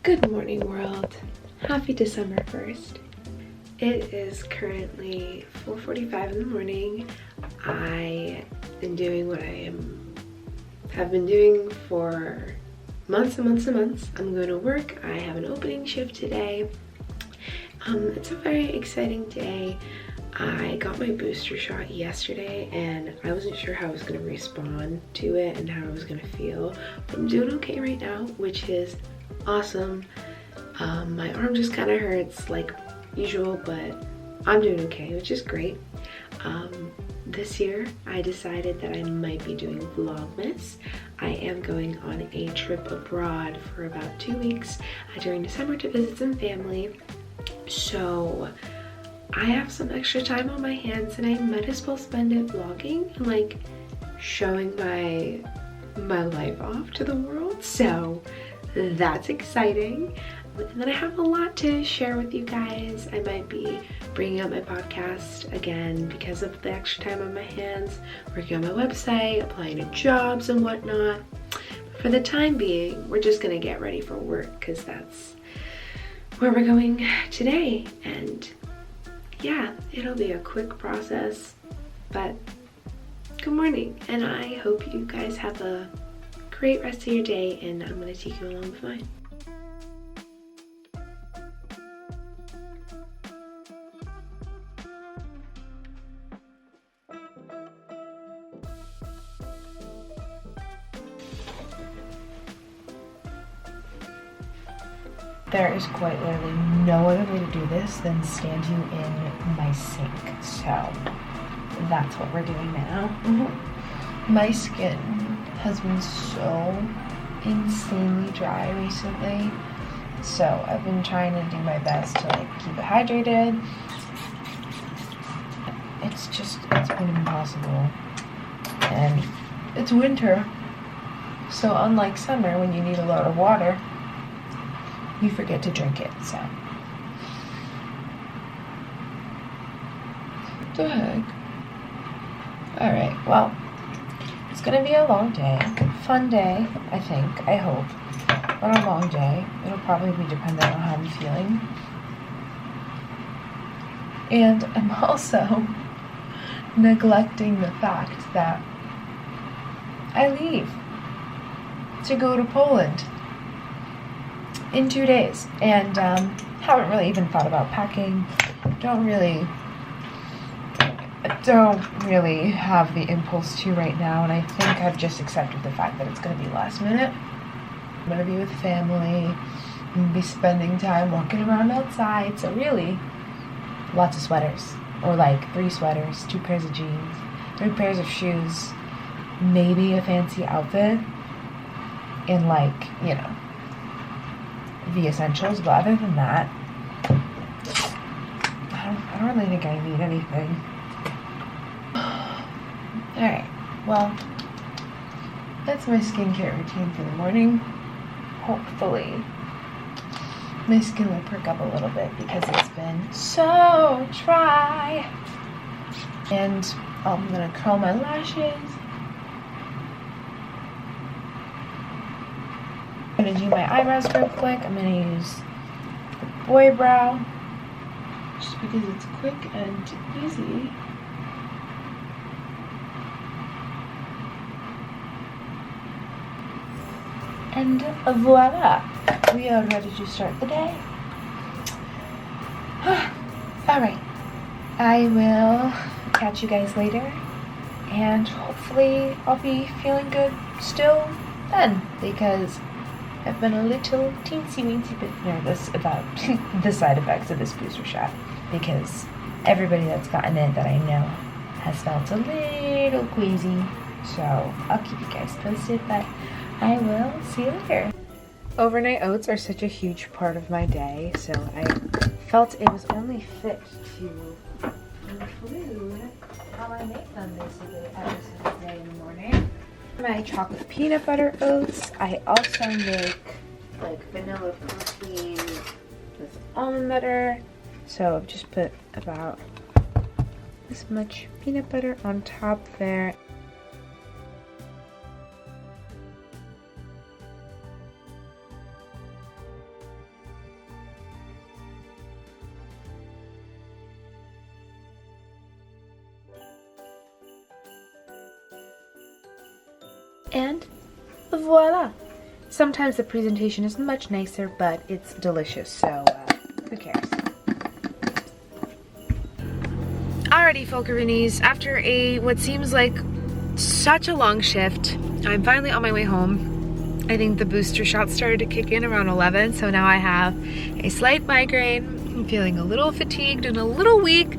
Good morning, world. Happy December 1st. It is currently 4:45 in the morning. I am doing what have been doing for months and months and months. I'm going to work. I have an opening shift today. It's a very exciting day. I got my booster shot yesterday and I wasn't sure how I was going to respond to it and how I was going to feel. But I'm doing okay right now, which is awesome. My arm just kind of hurts like usual, but I'm doing okay, which is great. This year I decided that I might be doing vlogmas. I am going on a trip abroad for about 2 weeks during December to visit some family. So I have some extra time on my hands and I might as well spend it vlogging and like showing my life off to the world. So that's exciting. And then I have a lot to share with you guys. I might be bringing up my podcast again because of the extra time on my hands, working on my website, applying to jobs and whatnot. For the time being, we're just gonna get ready for work because that's where we're going today. And yeah, it'll be a quick process, but good morning. And I hope you guys have a great rest of your day, and I'm gonna take you along with mine. There is quite literally no other way to do this than stand you in my sink. So that's what we're doing now. My skin has been so insanely dry recently. So I've been trying to do my best to like keep it hydrated. It's been impossible. And it's winter. So unlike summer when you need a lot of water, you forget to drink it, so. What the heck? Alright, well, it's gonna be a long day. Fun day, I think, I hope. But a long day. It'll probably be dependent on how I'm feeling. And I'm also neglecting the fact that I leave to go to Poland in 2 days, and haven't really even thought about packing. Don't really have the impulse to right now, and I think I've just accepted the fact that it's going to be last minute. I'm going to be with family, I'm going to be spending time walking around outside, so really lots of sweaters, or like 3 sweaters, 2 pairs of jeans, 3 pairs of shoes, maybe a fancy outfit, and like, you know, the essentials, but other than that, I don't really think I need anything. Alright, well, that's my skincare routine for the morning. Hopefully, my skin will perk up a little bit because it's been so dry. And I'm gonna curl my lashes. I'm gonna do my eyebrows real quick. I'm gonna use the boy brow just because it's quick and easy. And voila, we are ready to start the day. Alright, I will catch you guys later, and hopefully I'll be feeling good still then, because I've been a little teensy-weensy bit nervous about the side effects of this booster shot, because everybody that's gotten it that I know has felt a little queasy. So I'll keep you guys posted, but I will see you later. Overnight oats are such a huge part of my day, so I felt it was only fit to include how I make them basically every single day in the morning. My chocolate peanut butter oats. I also make like vanilla protein with almond butter. So I've just put about this much peanut butter on top there. and voila. Sometimes the presentation is much nicer, but it's delicious, so who cares? Alrighty, Folkerinis, after what seems like such a long shift, I'm finally on my way home. I think the booster shots started to kick in around 11, so now I have a slight migraine. I'm feeling a little fatigued and a little weak,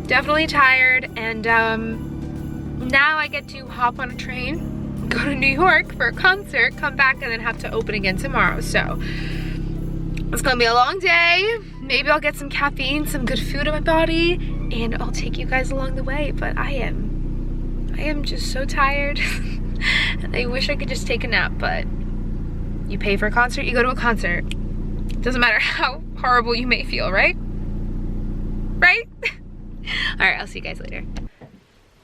definitely tired, and now I get to hop on a train, go to New York for a concert, come back, and then have to open again tomorrow. So it's gonna be a long day. Maybe I'll get some caffeine, some good food in my body, and I'll take you guys along the way. But I am just so tired. And I wish I could just take a nap, but you pay for a concert, you go to a concert. Doesn't matter how horrible you may feel, right? Right? All right, I'll see you guys later.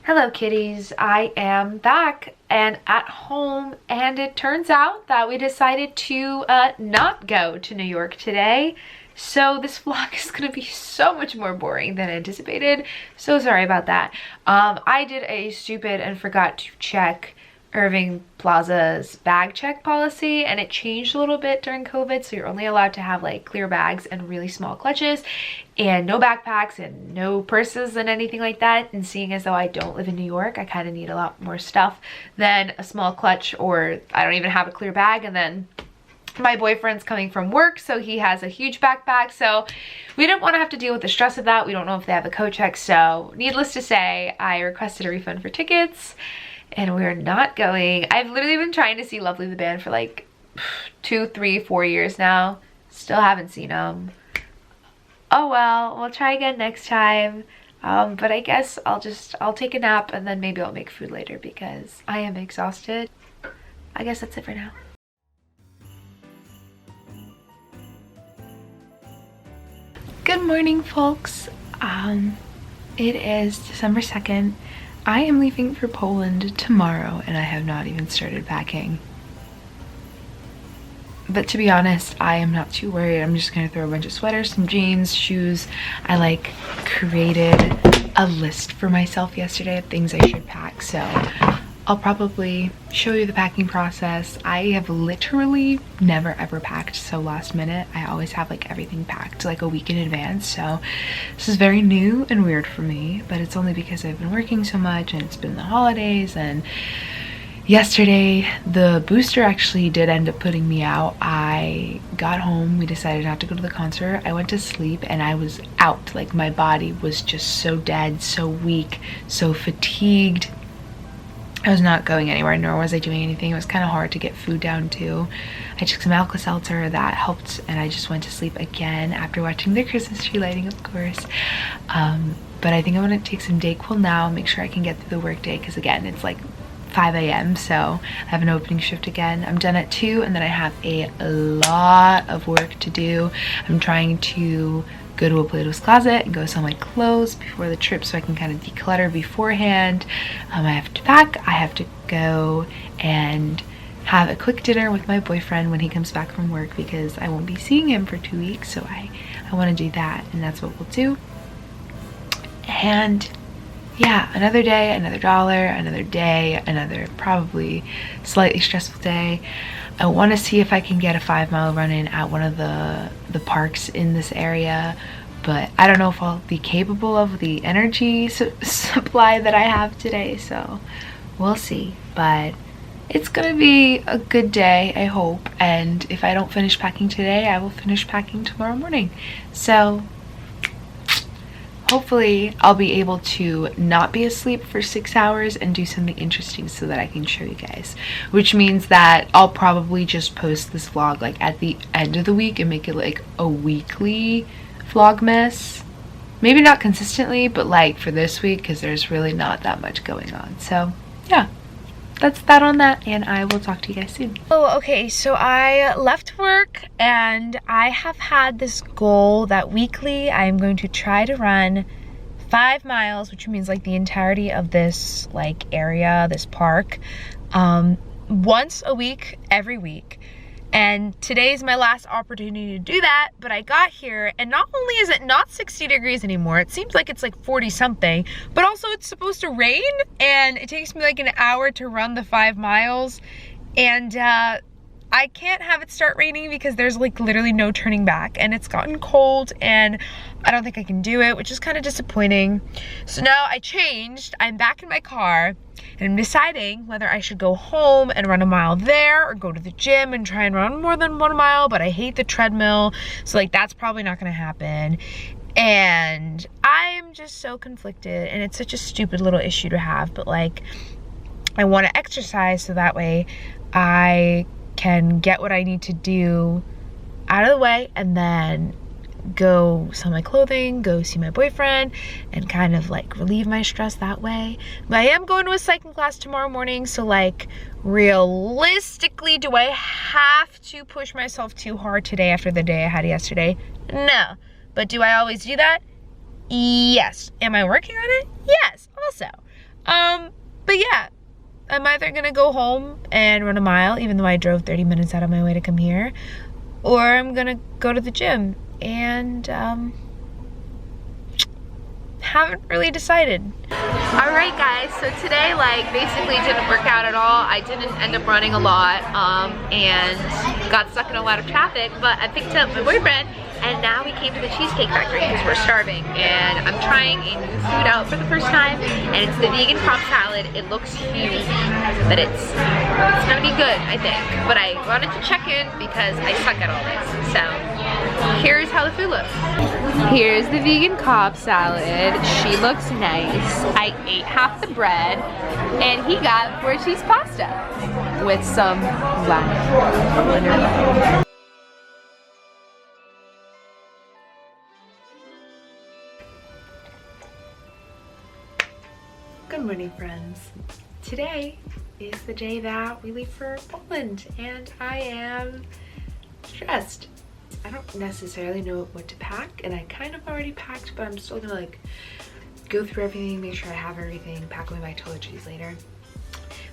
Hello kitties, I am back and at home, and it turns out that we decided to not go to New York today. So this vlog is gonna be so much more boring than anticipated. So sorry about that. I did a stupid and forgot to check Irving Plaza's bag check policy, and it changed a little bit during COVID, so you're only allowed to have like clear bags and really small clutches and no backpacks and no purses and anything like that. And seeing as though I don't live in New York, I kind of need a lot more stuff than a small clutch, or I don't even have a clear bag. And then my boyfriend's coming from work, so he has a huge backpack, so we didn't want to have to deal with the stress of that. We don't know if they have a code check, so needless to say, I requested a refund for tickets. And we're not going. I've literally been trying to see Lovely the band for like 2, 3, 4 years now. Still haven't seen them. Oh well, we'll try again next time. But I guess I'll take a nap, and then maybe I'll make food later because I am exhausted. I guess that's it for now. Good morning, folks. It is December 2nd. I am leaving for Poland tomorrow, and I have not even started packing. But to be honest, I am not too worried. I'm just gonna throw a bunch of sweaters, some jeans, shoes. I like created a list for myself yesterday of things I should pack, so I'll probably show you the packing process. I have literally never ever packed so last minute. I always have like everything packed like a week in advance, so this is very new and weird for me, but it's only because I've been working so much and it's been the holidays. And yesterday the booster actually did end up putting me out. I got home, we decided not to go to the concert. I went to sleep and I was out. Like my body was just so dead, so weak, so fatigued. I was not going anywhere, nor was I doing anything. It was kind of hard to get food down too. I took some Alka-Seltzer, that helped, and I just went to sleep again after watching the Christmas tree lighting, of course. But I think I'm gonna take some Dayquil now, make sure I can get through the workday, because again, it's like 5 a.m. so I have an opening shift again. I'm done at 2, and then I have a lot of work to do. I'm trying to go to a Plato's Closet and go sell my clothes before the trip so I can kind of declutter beforehand. I have to pack, I have to go and have a quick dinner with my boyfriend when he comes back from work, because I won't be seeing him for 2 weeks, so I want to do that, and that's what we'll do. And yeah, another day, another dollar, another day, another probably slightly stressful day. I want to see if I can get a 5-mile run in at one of the parks in this area, but I don't know if I'll be capable of the energy supply that I have today, so we'll see. But it's gonna be a good day, I hope, and if I don't finish packing today, I will finish packing tomorrow morning. So hopefully I'll be able to not be asleep for 6 hours and do something interesting so that I can show you guys, which means that I'll probably just post this vlog like at the end of the week and make it like a weekly vlogmas. Maybe not consistently, but like for this week, because there's really not that much going on. So yeah, that's that on that, and I will talk to you guys soon. Oh, okay, so I left work and I have had this goal that weekly I am going to try to run 5 miles, which means like the entirety of this like area, this park, once a week, every week. And today's my last opportunity to do that, but I got here and not only is it not 60 degrees anymore, it seems like it's like 40 something, but also it's supposed to rain and it takes me like an hour to run the 5 miles. And I can't have it start raining because there's like literally no turning back, and it's gotten cold and I don't think I can do it, which is kind of disappointing. So now I changed, I'm back in my car and I'm deciding whether I should go home and run a mile there or go to the gym and try and run more than 1 mile, but I hate the treadmill. So like that's probably not gonna happen. And I'm just so conflicted, and it's such a stupid little issue to have, but like I wanna exercise so that way I can get what I need to do out of the way and then go sell my clothing, go see my boyfriend, and kind of like relieve my stress that way. But I am going to a cycling class tomorrow morning, so like realistically, do I have to push myself too hard today after the day I had yesterday? No. But do I always do that? Yes. Am I working on it? Yes, also. But yeah, I'm either gonna go home and run a mile, even though I drove 30 minutes out of my way to come here, or I'm gonna go to the gym, and haven't really decided. All right guys, so today like basically didn't work out at all. I didn't end up running a lot and got stuck in a lot of traffic, but I picked up my boyfriend and now we came to the Cheesecake Factory because we're starving, and I'm trying a new food out for the first time, and it's the vegan Cobb salad. It looks huge, but it's gonna be good, I think. But I wanted to check in because I suck at all this. So here's how the food looks. Here's the vegan Cobb salad. She looks nice. I ate half the bread, and he got 4 cheese pasta with some lime. Good morning, friends. Today is the day that we leave for Poland, and I am stressed. I don't necessarily know what to pack, and I kind of already packed, but I'm still gonna like go through everything, make sure I have everything, pack away my toiletries later.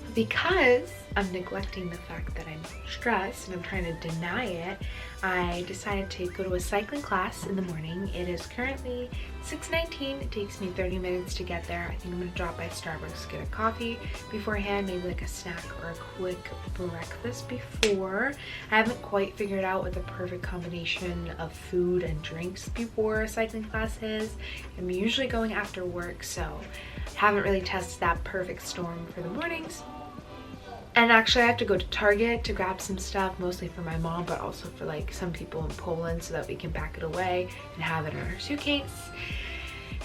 But because I'm neglecting the fact that I'm stressed and I'm trying to deny it, I decided to go to a cycling class in the morning. It is currently 6:19. It takes me 30 minutes to get there. I think I'm gonna drop by Starbucks, get a coffee beforehand, maybe like a snack or a quick breakfast before. I haven't quite figured out what the perfect combination of food and drinks before a cycling class is. I'm usually going after work, so I haven't really tested that perfect storm for the mornings. And actually I have to go to Target to grab some stuff, mostly for my mom, but also for like some people in Poland, so that we can pack it away and have it in our suitcase.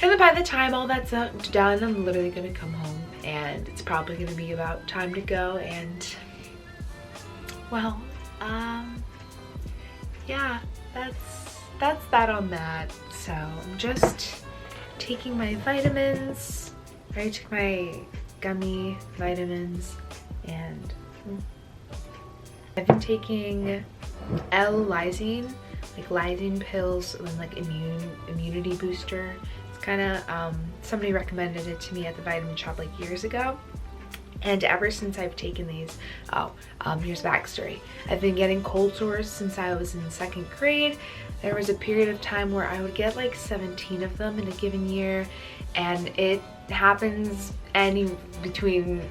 And then by the time all that's done, I'm literally gonna come home, and it's probably gonna be about time to go. And well, yeah, that's that on that. So I'm just taking my vitamins. I already took my gummy vitamins, and I've been taking L-lysine, like lysine pills, and like immunity booster. It's kind of somebody recommended it to me at the vitamin shop like years ago, and ever since I've taken these, here's the backstory. I've been getting cold sores since I was in 2nd grade. There was a period of time where I would get like 17 of them in a given year, and it happens between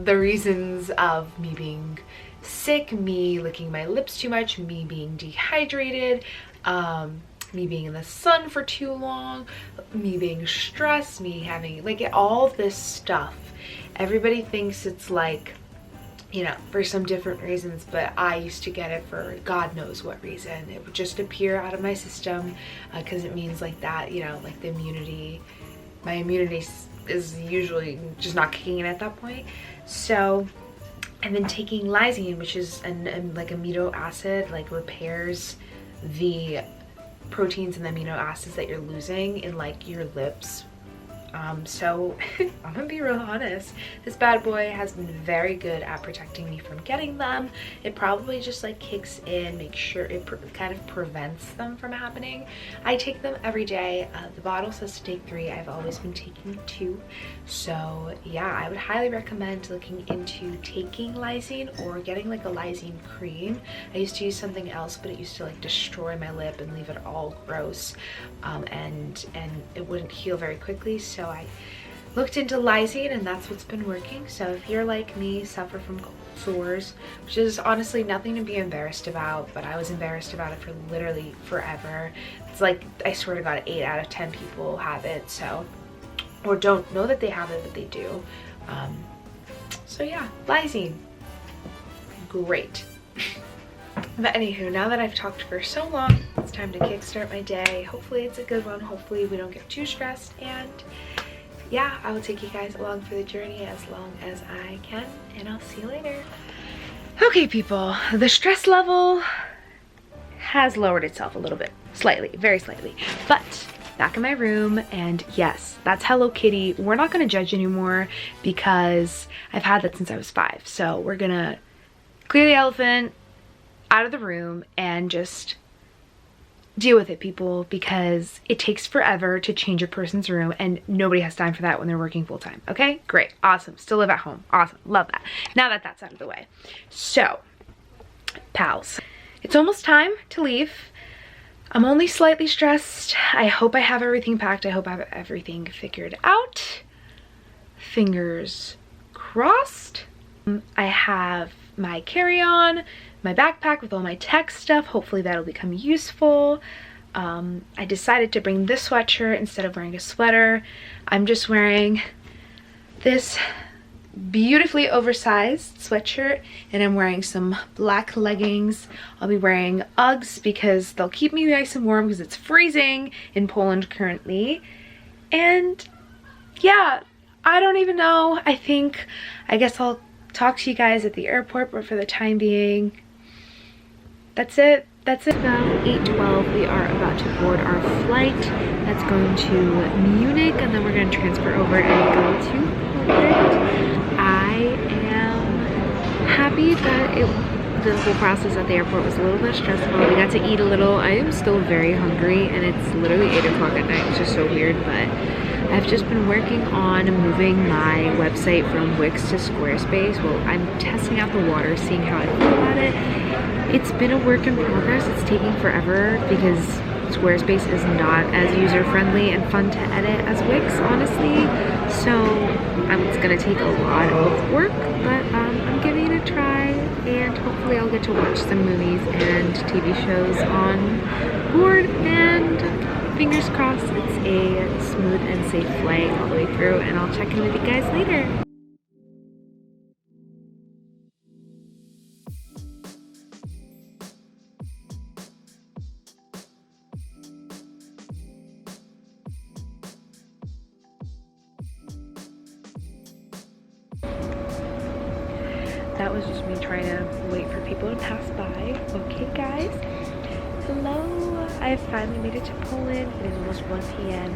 the reasons of me being sick, me licking my lips too much, me being dehydrated, me being in the sun for too long, me being stressed, me having like all this stuff. Everybody thinks it's like, you know, for some different reasons, but I used to get it for God knows what reason. It would just appear out of my system because it means like that, you know, like the immunity, my immunity is usually just not kicking in at that point. So I've been taking lysine, which is an like amino acid, like repairs the proteins and the amino acids that you're losing in like your lips So I'm gonna be real honest, this bad boy has been very good at protecting me from getting them. It probably just like kicks in, make sure it kind of prevents them from happening. I take them every day. The bottle says to take 3. I've always been taking 2. So yeah, I would highly recommend looking into taking lysine or getting like a lysine cream. I used to use something else, but it used to like destroy my lip and leave it all gross, and it wouldn't heal very quickly. So I looked into lysine, and that's what's been working. So if you're like me, suffer from cold sores, which is honestly nothing to be embarrassed about, but I was embarrassed about it for literally forever. It's like, I swear to God, 8 out of 10 people have it, so, or don't know that they have it, but they do. So yeah, lysine, great. But anywho, now that I've talked for so long, it's time to kickstart my day. Hopefully it's a good one. Hopefully we don't get too stressed, and yeah, I will take you guys along for the journey as long as I can, and I'll see you later. Okay people, the stress level has lowered itself a little bit, slightly, very slightly, but back in my room, and yes, that's Hello Kitty. We're not gonna judge anymore because I've had that since I was 5. So we're gonna clear the elephant out of the room and just deal with it, people, because it takes forever to change a person's room and nobody has time for that when they're working full-time. Okay, great, awesome, still live at home, awesome, love that. Now that that's out of the way, so pals, it's almost time to leave. I'm only slightly stressed. I hope I have everything packed. I hope I have everything figured out. Fingers crossed. I have my carry-on, my backpack with all my tech stuff. Hopefully that'll become useful. I decided to bring this sweatshirt instead of wearing a sweater. I'm just wearing this beautifully oversized sweatshirt, and I'm wearing some black leggings. I'll be wearing Uggs because they'll keep me nice and warm because it's freezing in Poland currently. And yeah, I don't even know. I guess I'll talk to you guys at the airport, but for the time being, that's it. That's it. Now 8:12, we are about to board our flight that's going to Munich, and then we're going to transfer over and go to Poland. I am happy that the whole process at the airport was a little bit stressful. We got to eat a little. I am still very hungry, and it's literally 8 o'clock at night, which is so weird, but I've just been working on moving my website from Wix to Squarespace. Well, I'm testing out the water, seeing how I feel about it. It's been a work in progress. It's taking forever because Squarespace is not as user-friendly and fun to edit as Wix, honestly. So it's gonna take a lot of work, but I'm giving it a try, and hopefully I'll get to watch some movies and TV shows on board, and fingers crossed it's a smooth and safe flight all the way through, and I'll check in with you guys later. That was just me trying to wait for people to pass by. Okay guys, hello. I finally made it to Poland. It is almost 1 p.m.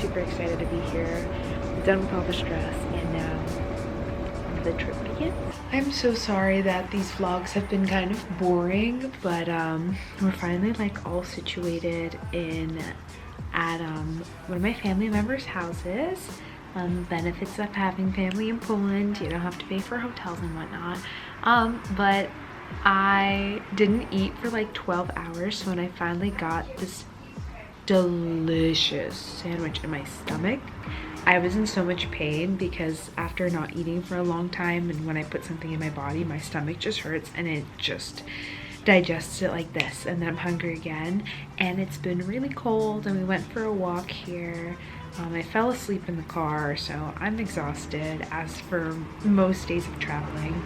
Super excited to be here. I'm done with all the stress, and now the trip begins. I'm so sorry that these vlogs have been kind of boring, but we're finally like all situated at one of my family members' houses. Benefits of having family in Poland, you don't have to pay for hotels and whatnot. But I didn't eat for like 12 hours, so when I finally got this delicious sandwich in my stomach, I was in so much pain because after not eating for a long time, and when I put something in my body, my stomach just hurts and it just digests it like this, and then I'm hungry again. And it's been really cold, and we went for a walk here. I fell asleep in the car, so I'm exhausted, as for most days of traveling.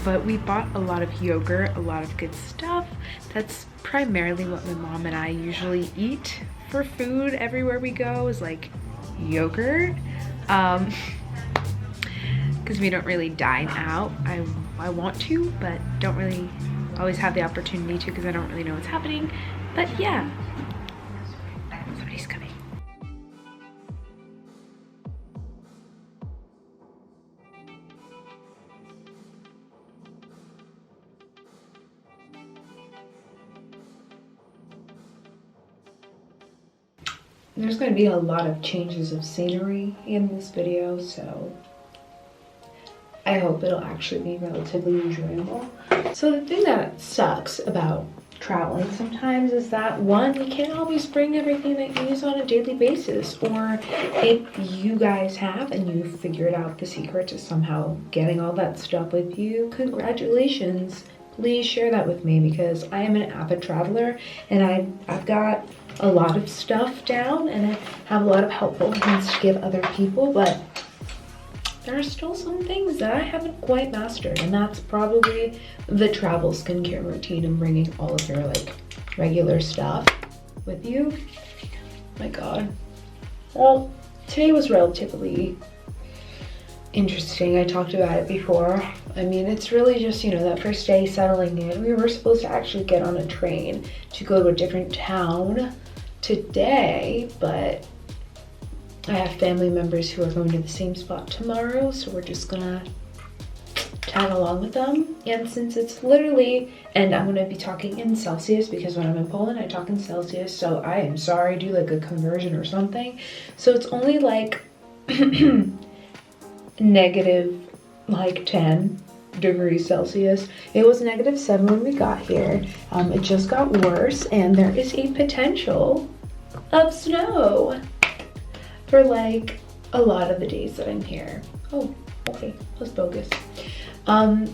But we bought a lot of yogurt, a lot of good stuff. That's primarily what my mom and I usually eat for food everywhere we go, is like yogurt. Because we don't really dine out. I want to, but don't really always have the opportunity to because I don't really know what's happening. But yeah, somebody's coming. there's going to be a lot of changes of scenery in this video, so I hope it'll actually be relatively enjoyable. So the thing that sucks about traveling sometimes is that, one, you can't always bring everything that you use on a daily basis, or if you guys have and you figured out the secret to somehow getting all that stuff with you, congratulations. Please share that with me, because I am an avid traveler and I've got a lot of stuff down and I have a lot of helpful hints to give other people, but there are still some things that I haven't quite mastered, and that's probably the travel skincare routine and bringing all of your like regular stuff with you. My God. Well, today was relatively interesting. I talked about it before. I mean, it's really just, you know, that first day settling in. We were supposed to actually get on a train to go to a different town today, but I have family members who are going to the same spot tomorrow, so we're just gonna tag along with them. And since it's literally, and I'm gonna be talking in Celsius because when I'm in Poland I talk in Celsius, so I am sorry, do like a conversion or something. So it's only like negative like 10 degrees Celsius. It was -7 when we got here. It just got worse, and there is a potential of snow for like a lot of the days that I'm here. Oh, okay, let's focus. The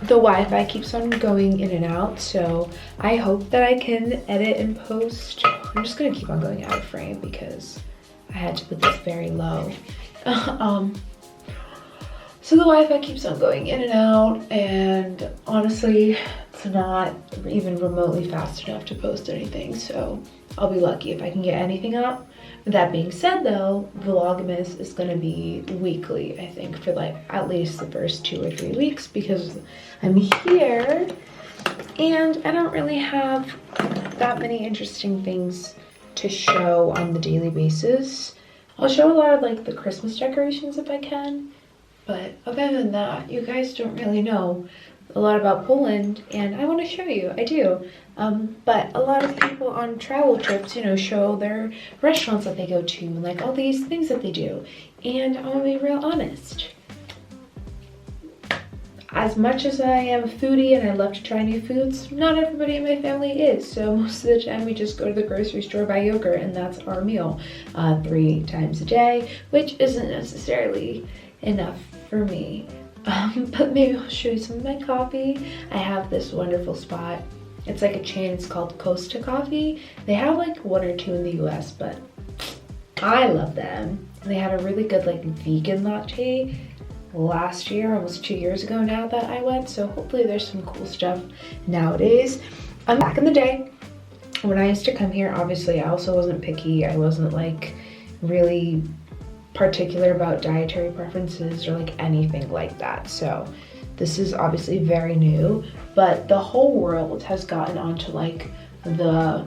Wi-Fi keeps on going in and out, so I hope that I can edit and post. I'm just gonna keep on going out of frame because I had to put this very low. So the Wi-Fi keeps on going in and out, and honestly, it's not even remotely fast enough to post anything, so I'll be lucky if I can get anything up. That being said though, vlogmas is gonna be weekly, I think, for like at least the first 2 or 3 weeks, because I'm here and I don't really have that many interesting things to show on the daily basis. I'll show a lot of like the Christmas decorations if I can, but other than that, you guys don't really know a lot about Poland, and I want to show you, I do. But a lot of people on travel trips, you know, show their restaurants that they go to and like all these things that they do. And I'm gonna be real honest. As much as I am a foodie and I love to try new foods, not everybody in my family is. So most of the time we just go to the grocery store, buy yogurt, and that's our meal 3 times a day, which isn't necessarily enough for me. But maybe I'll show you some of my coffee. I have this wonderful spot. It's like a chain, it's called Costa Coffee. They have like 1 or 2 in the US, but I love them. They had a really good like vegan latte last year, almost 2 years ago now that I went, so hopefully there's some cool stuff nowadays. Back in the day, when I used to come here, obviously I also wasn't picky. I wasn't like really particular about dietary preferences or like anything like that, so this is obviously very new, but the whole world has gotten onto like the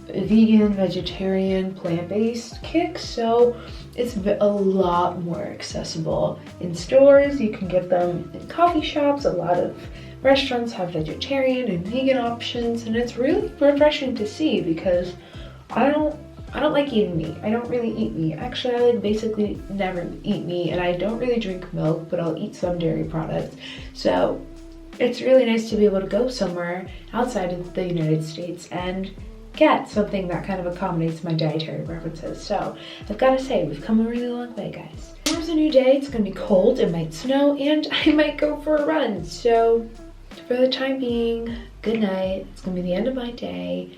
vegan, vegetarian, plant-based kick, so it's a lot more accessible in stores. You can get them in coffee shops. A lot of restaurants have vegetarian and vegan options, and it's really refreshing to see, because I don't like eating meat. I don't really eat meat. Actually, I like basically never eat meat, and I don't really drink milk, but I'll eat some dairy products. So it's really nice to be able to go somewhere outside of the United States and get something that kind of accommodates my dietary preferences. So I've got to say, we've come a really long way, guys. Tomorrow's a new day. It's gonna be cold, it might snow, and I might go for a run. So for the time being, good night. It's gonna be the end of my day,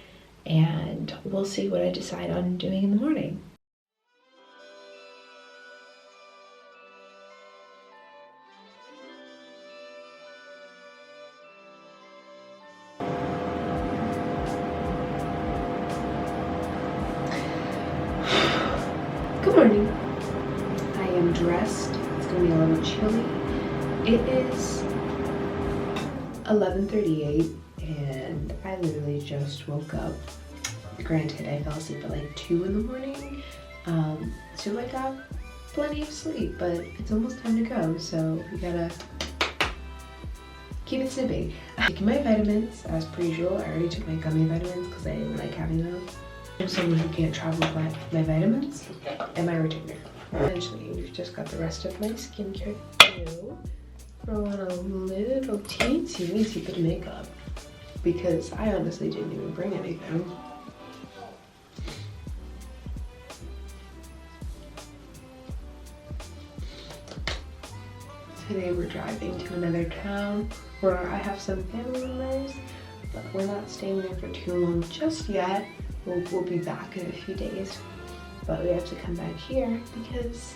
and we'll see what I decide on doing in the morning. Good morning. I am dressed. It's gonna be a little chilly. It is 11:38 and I literally just woke up. Granted, I fell asleep at like 2 in the morning, so I got plenty of sleep, but it's almost time to go, so we gotta keep it snippy. Taking my vitamins as per usual. I already took my gummy vitamins because I like having those. I'm someone who can't travel with my vitamins and my retainer. Eventually, we've just got the rest of my skincare to do. Throw on a little teensy bit of makeup because I honestly didn't even bring anything. Today we're driving to another town where I have some family members, but we're not staying there for too long just yet. We'll be back in a few days, but we have to come back here because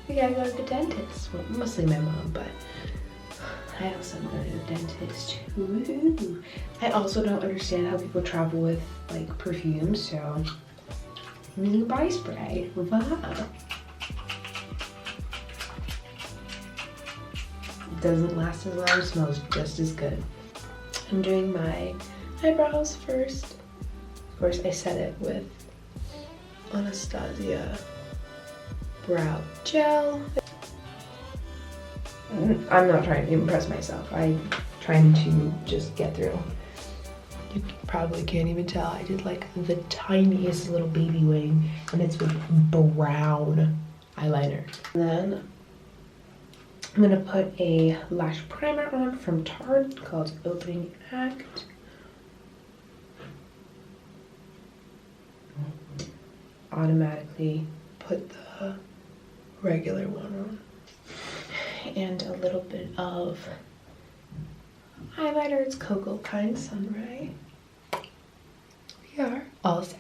we gotta go to the dentist. Well, mostly my mom, but I also am going to the dentist. Woo-hoo. I also don't understand how people travel with like perfume, so mini body spray. Wow. Doesn't last as long, smells just as good. I'm doing my eyebrows first. Of course, I set it with Anastasia brow gel. I'm not trying to impress myself. I'm trying to just get through. You probably can't even tell. I did like the tiniest little baby wing, and it's with brown eyeliner. And then I'm gonna put a lash primer on from Tarte called Opening Act. Automatically put the regular one on. And a little bit of highlighter. It's Cocoa Kind Sunray. We are all set.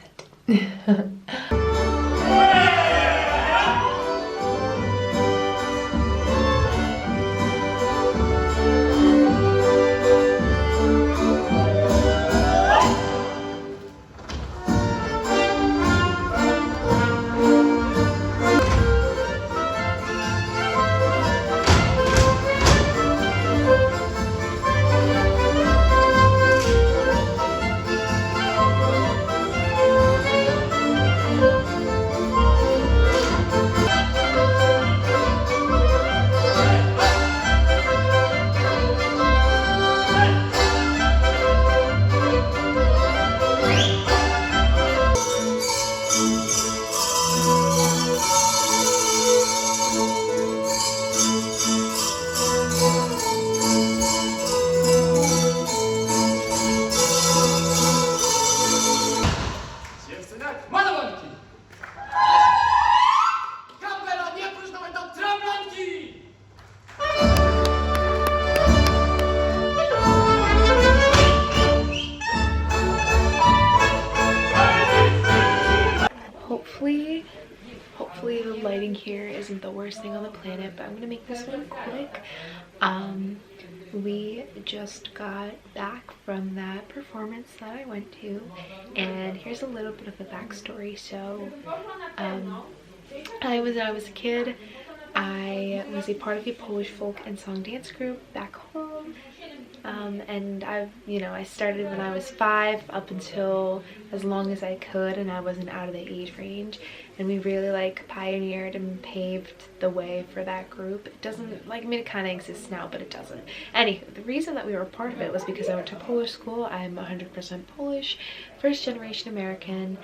Hopefully the lighting here isn't the worst thing on the planet, but I'm gonna make this one quick. We just got back from that performance that I went to, and here's a little bit of a backstory. So when I was a kid, I was a part of a Polish folk and song dance group back home. And I started when I was 5 up until as long as I could, and I wasn't out of the age range, and we really like pioneered and paved the way for that group. It doesn't, like, I mean, it kind of exists now, but it doesn't. Anywho, the reason that we were a part of it was because I went to Polish school. I'm 100% Polish, first generation American.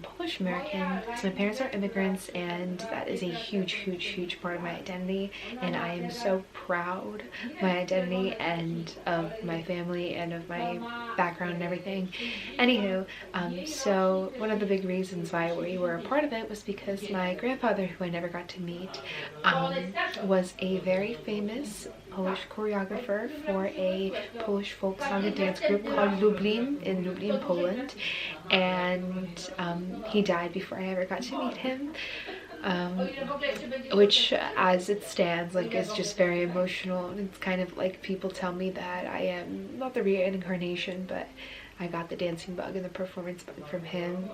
Polish American, so my parents are immigrants, and that is a huge part of my identity, and I am so proud of my identity and of my family and of my background and everything. Anywho, so one of the big reasons why we were a part of it was because my grandfather, who I never got to meet, was a very famous Polish choreographer for a Polish folk song and dance group called Lublin in Lublin, Poland, and he died before I ever got to meet him, which, as it stands, like, is just very emotional. And it's kind of like people tell me that I am not the reincarnation, but I got the dancing bug and the performance bug from him,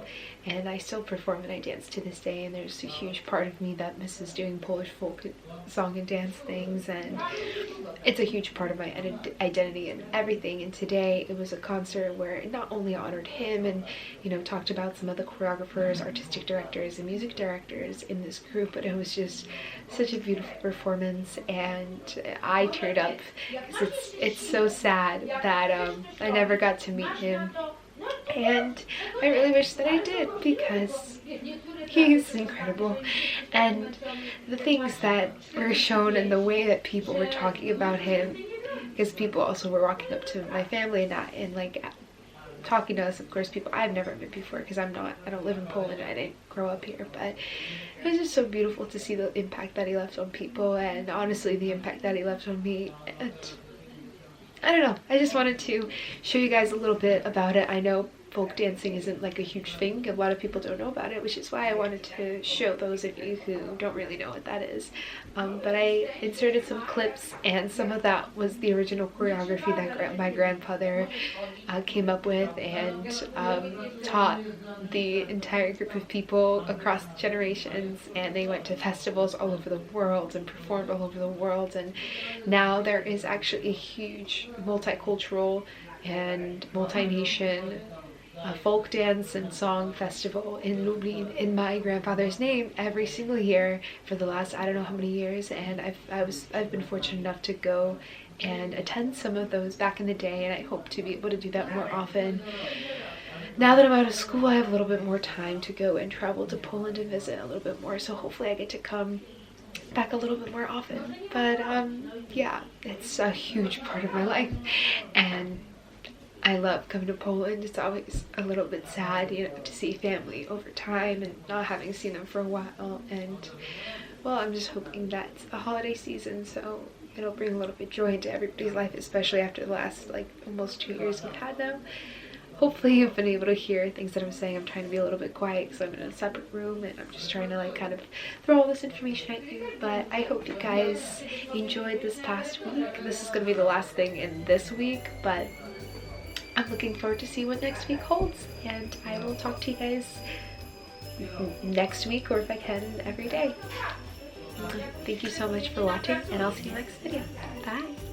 and I still perform and I dance to this day, and there's a huge part of me that misses doing Polish folk song and dance things, and it's a huge part of my identity and everything. And today it was a concert where it not only honored him and, you know, talked about some of the choreographers, artistic directors, and music directors in this group, but it was just such a beautiful performance, and I teared up because it's so sad that I never got to meet him. and I really wish that I did because he's incredible. And the things that were shown and the way that people were talking about him, because people also were walking up to my family and like talking to us, of course, people I've never met before, because I don't live in Poland, I didn't grow up here, but it was just so beautiful to see the impact that he left on people, and honestly the impact that he left on me. And I don't know, I just wanted to show you guys a little bit about it. I know folk dancing isn't like a huge thing, a lot of people don't know about it, which is why I wanted to show those of you who don't really know what that is. But I inserted some clips, and some of that was the original choreography that my grandfather came up with and taught the entire group of people across the generations, and they went to festivals all over the world and performed all over the world. And now there is actually a huge multicultural and multi-nation folk dance and song festival in Lublin in my grandfather's name every single year for the last I don't know how many years, and I've been fortunate enough to go and attend some of those back in the day, and I hope to be able to do that more often. Now that I'm out of school, I have a little bit more time to go and travel to Poland and visit a little bit more, so hopefully I get to come back a little bit more often. But yeah, it's a huge part of my life, and I love coming to Poland. It's always a little bit sad, you know, to see family over time and not having seen them for a while. And well, I'm just hoping that it's the holiday season, so it'll bring a little bit of joy into everybody's life, especially after the last like almost 2 years we've had them. Hopefully you've been able to hear things that I'm saying. I'm trying to be a little bit quiet because I'm in a separate room, and I'm just trying to like kind of throw all this information at you. But I hope you guys enjoyed this past week. This is going to be the last thing in this week, but I'm looking forward to see what next week holds, and I will talk to you guys next week, or if I can, every day. Thank you so much for watching, and I'll see you next video. Bye!